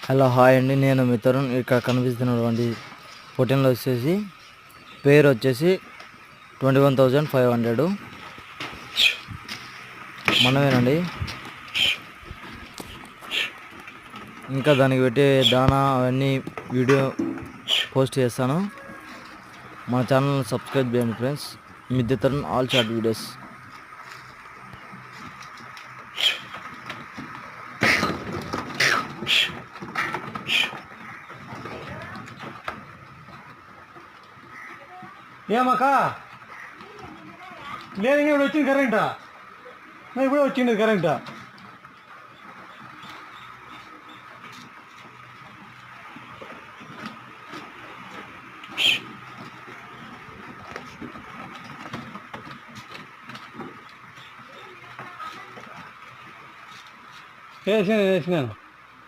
Hello hi అండి, నేను మీ తరుణ్. ఇక్కడ కనిపిస్తున్నటువంటి పొటెన్లో వచ్చేసి పేరు వచ్చేసి 21,500 మనమేనండి. ఇంకా దానికి పెట్టే దానా అవన్నీ వీడియో పోస్ట్ చేస్తాను. మన ఛానల్ని సబ్స్క్రైబ్ చేయండి ఫ్రెండ్స్. మిద్దె తరుణ్ ఆల్ షార్ట్ వీడియోస్. ఏమక్కా లేదు, ఇంకా ఇప్పుడు వచ్చింది కరెంటా? ఇప్పుడే వచ్చింది కరెంటా? వేసినాను